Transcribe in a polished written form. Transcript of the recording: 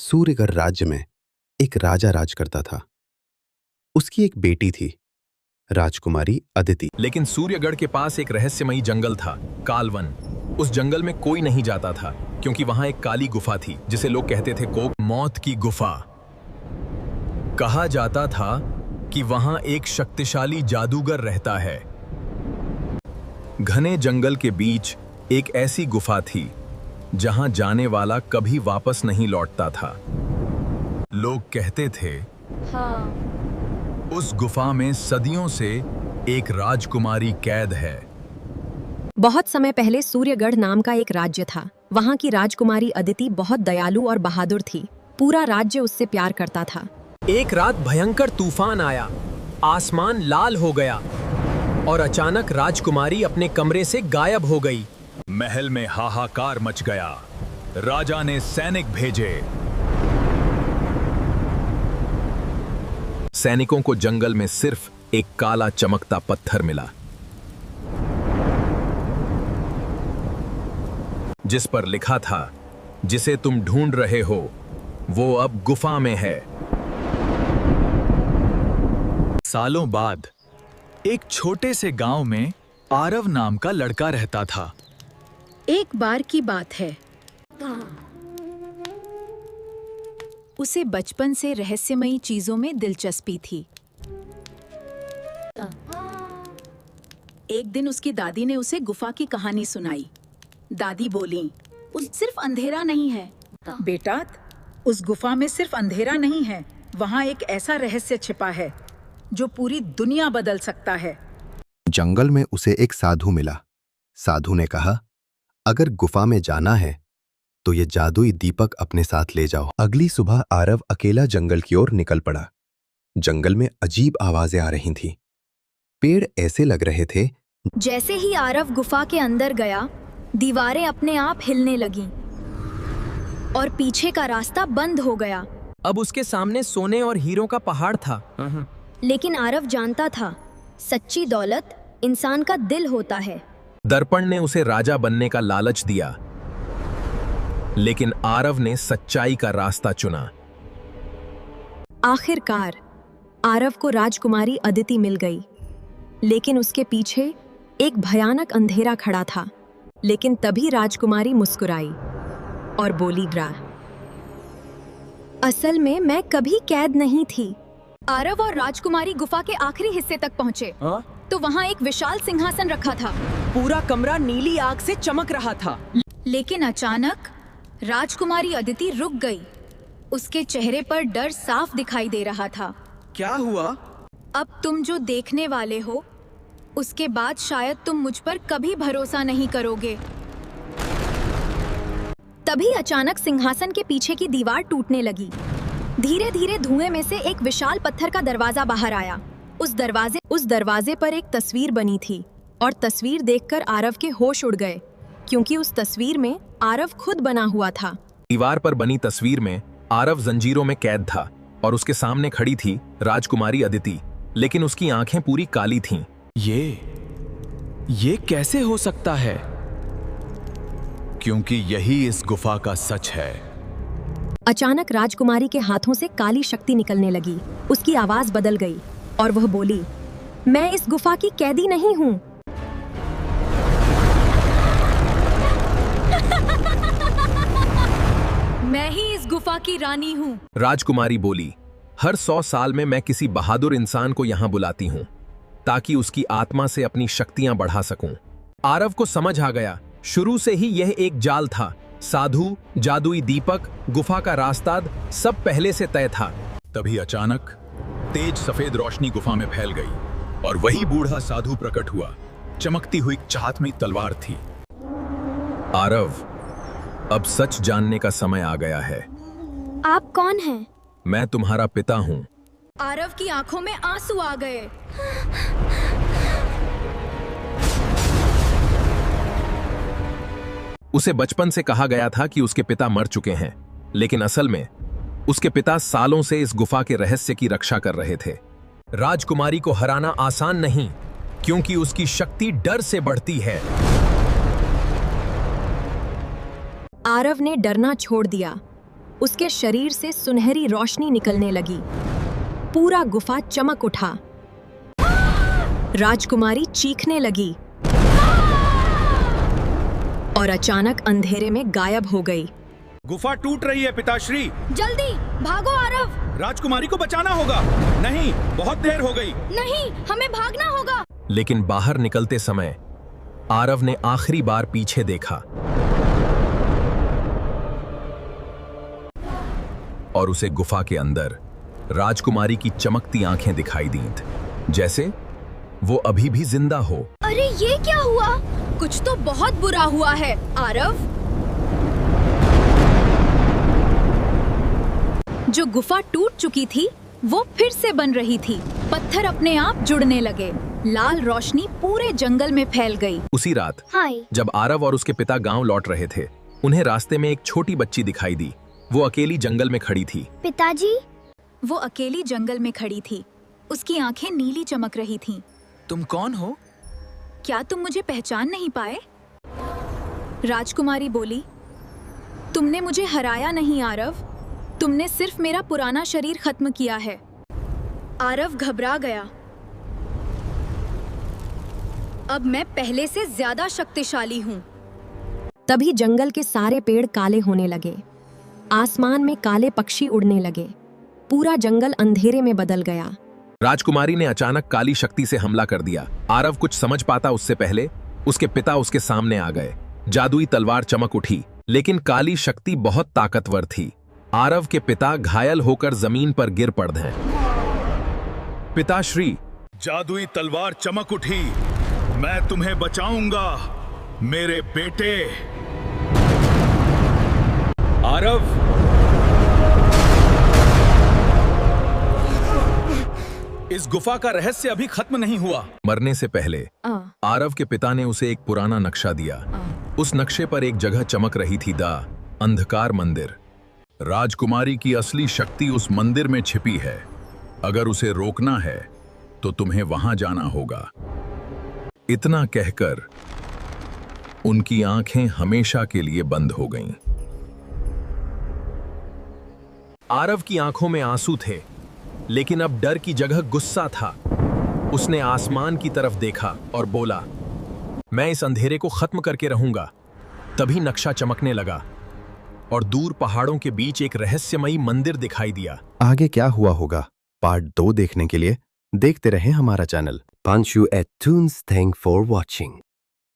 सूर्यगढ़ राज्य में एक राजा राज करता था। उसकी एक बेटी थी, राजकुमारी अदिति। लेकिन सूर्यगढ़ के पास एक रहस्यमयी जंगल था, कालवन। उस जंगल में कोई नहीं जाता था क्योंकि वहां एक काली गुफा थी जिसे लोग कहते थे कोक मौत की गुफा। कहा जाता था कि वहां एक शक्तिशाली जादूगर रहता है। घने जंगल के बीच एक ऐसी गुफा थी जहां जाने वाला कभी वापस नहीं लौटता था। लोग कहते थे उस गुफा में सदियों से एक राजकुमारी कैद है। बहुत समय पहले सूर्यगढ़ नाम का एक राज्य था। वहां की राजकुमारी अदिति बहुत दयालु और बहादुर थी। पूरा राज्य उससे प्यार करता था। एक रात भयंकर तूफान आया, आसमान लाल हो गया और अचानक राजकुमारी अपने कमरे से गायब हो गई। महल में हाहाकार मच गया। राजा ने सैनिक भेजे। सैनिकों को जंगल में सिर्फ एक काला चमकता पत्थर मिला जिस पर लिखा था, जिसे तुम ढूंढ रहे हो वो अब गुफा में है। सालों बाद एक छोटे से गांव में आरव नाम का लड़का रहता था। एक बार की बात है, उसे बचपन से रहस्यमयी चीजों में दिलचस्पी थी। एक दिन उसकी दादी ने उसे गुफा की कहानी सुनाई। दादी बोली, उस सिर्फ अंधेरा नहीं है बेटा, उस गुफा में सिर्फ अंधेरा नहीं है, वहां एक ऐसा रहस्य छिपा है जो पूरी दुनिया बदल सकता है। जंगल में उसे एक साधु मिला। साधु ने कहा, अगर गुफा में जाना है तो ये जादुई दीपक अपने साथ ले जाओ। अगली सुबह आरव अकेला जंगल की ओर निकल पड़ा। जंगल में अजीब आवाजें आ रही थीं। पेड़ ऐसे लग रहे थे जैसे ही आरव गुफा के अंदर गया, दीवारें अपने आप हिलने लगीं और पीछे का रास्ता बंद हो गया। अब उसके सामने सोने और हीरों का पहाड़ था। लेकिन आरव जानता था, सच्ची दौलत इंसान का दिल होता है। दर्पण ने उसे राजा बनने का लालच दिया, लेकिन आरव ने सच्चाई का रास्ता चुना। आखिरकार आरव को राजकुमारी अदिति मिल गई, लेकिन उसके पीछे एक भयानक अंधेरा खड़ा था। लेकिन तभी राजकुमारी मुस्कुराई और बोली, असल में मैं कभी कैद नहीं थी। आरव और राजकुमारी गुफा के आखिरी हिस्से तक पहुंचे तो वहां एक विशाल सिंहासन रखा था। पूरा कमरा नीली आग से चमक रहा था। लेकिन अचानक राजकुमारी अदिति रुक गई। उसके चेहरे पर डर साफ दिखाई दे रहा था। क्या हुआ? अब तुम जो देखने वाले हो, उसके बाद शायद तुम मुझ पर कभी भरोसा नहीं करोगे। तभी अचानक सिंहासन के पीछे की दीवार टूटने लगी। धीरे धीरे धुएं में से एक विशाल पत्थर का दरवाजा बाहर आया। उस दरवाजे पर एक तस्वीर बनी थी और तस्वीर देखकर आरव के होश उड़ गए, क्योंकि उस तस्वीर में आरव खुद बना हुआ था। दीवार पर बनी तस्वीर में आरव जंजीरों में कैद था और उसके सामने खड़ी थी राजकुमारी अदिति, लेकिन उसकी आंखें पूरी काली थीं। ये कैसे हो सकता है? क्योंकि यही इस गुफा का सच है। अचानक राजकुमारी के हाथों से काली शक्ति निकलने लगी। उसकी आवाज बदल गई और वह बोली, मैं इस गुफा की कैदी नहीं हूँ। मैं ही इस गुफा की रानी हूँ। राजकुमारी बोली, हर 100 साल में मैं किसी बहादुर इंसान को यहाँ बुलाती हूँ ताकि उसकी आत्मा से अपनी शक्तियां बढ़ा सकूं। आरव को समझ आ गया, शुरू से ही यह एक जाल था। साधु, जादुई दीपक, गुफा का रास्ता, सब पहले से तय था। तभी अचानक तेज सफेद रोशनी गुफा में फैल गई और वही बूढ़ा साधु प्रकट हुआ। चमकती हुई हाथ में तलवार थी। आरव, अब सच जानने का समय आ गया है। आप कौन हैं? मैं तुम्हारा पिता हूँ। आरव की आंखों में आंसू आ गए। उसे बचपन से कहा गया था कि उसके पिता मर चुके हैं, लेकिन असल में उसके पिता सालों से इस गुफा के रहस्य की रक्षा कर रहे थे। राजकुमारी को हराना आसान नहीं, क्योंकि उसकी शक्ति डर से बढ़ती है। आरव ने डरना छोड़ दिया। उसके शरीर से सुनहरी रोशनी निकलने लगी। पूरा गुफा चमक उठा। राजकुमारी चीखने लगी और अचानक अंधेरे में गायब हो गई। गुफा टूट रही है पिताश्री। जल्दी भागो आरव। राजकुमारी को बचाना होगा। नहीं, बहुत देर हो गई। नहीं, हमें भागना होगा। लेकिन बाहर निकलते समय आरव ने आखिरी बार पीछे देखा और उसे गुफा के अंदर राजकुमारी की चमकती आंखें दिखाई दीं, जैसे वो अभी भी जिंदा हो। अरे ये क्या हुआ? कुछ तो बहुत बुरा हुआ है आरव। जो गुफा टूट चुकी थी वो फिर से बन रही थी। पत्थर अपने आप जुड़ने लगे। लाल रोशनी पूरे जंगल में फैल गई। उसी रात हाय। जब आरव और उसके पिता गांव लौट रहे थे, उन्हें रास्ते में एक छोटी बच्ची दिखाई दी। वो अकेली जंगल में खड़ी थी। पिताजी। वो अकेली जंगल में खड़ी थी। उसकी आंखें नीली चमक रही थीं। तुम कौन हो? क्या तुम मुझे पहचान नहीं पाए? राजकुमारी बोली, तुमने मुझे हराया नहीं आरव, तुमने सिर्फ मेरा पुराना शरीर खत्म किया है। आरव घबरा गया। अब मैं पहले से ज्यादा शक्तिशाली हूँ। तभी जंगल के सारे पेड़ काले होने लगे। आसमान में काले पक्षी उड़ने लगे। पूरा जंगल अंधेरे में बदल गया। राजकुमारी ने अचानक काली शक्ति से हमला कर दिया। आरव कुछ समझ पाता उससे पहले उसके पिता उसके सामने आ गए। जादुई तलवार चमक उठी, लेकिन काली शक्ति बहुत ताकतवर थी। आरव के पिता घायल होकर जमीन पर गिर पड़े। पिताश्री, जादुई तलवार चमक उठी। मैं तुम्हें बचाऊंगा, मेरे बेटे। आरव, इस गुफा का रहस्य अभी खत्म नहीं हुआ। मरने से पहले आरव के पिता ने उसे एक पुराना नक्शा दिया। उस नक्शे पर एक जगह चमक रही थी, द अंधकार मंदिर। राजकुमारी की असली शक्ति उस मंदिर में छिपी है। अगर उसे रोकना है तो तुम्हें वहां जाना होगा। इतना कहकर उनकी आंखें हमेशा के लिए बंद हो गईं। आरव की आंखों में आंसू थे, लेकिन अब डर की जगह गुस्सा था। उसने आसमान की तरफ देखा और बोला, मैं इस अंधेरे को खत्म करके रहूंगा। तभी नक्शा चमकने लगा और दूर पहाड़ों के बीच एक रहस्यमयी मंदिर दिखाई दिया। आगे क्या हुआ होगा, पार्ट 2 देखने के लिए देखते रहें हमारा channel Panchu at Toons. Thank for watching.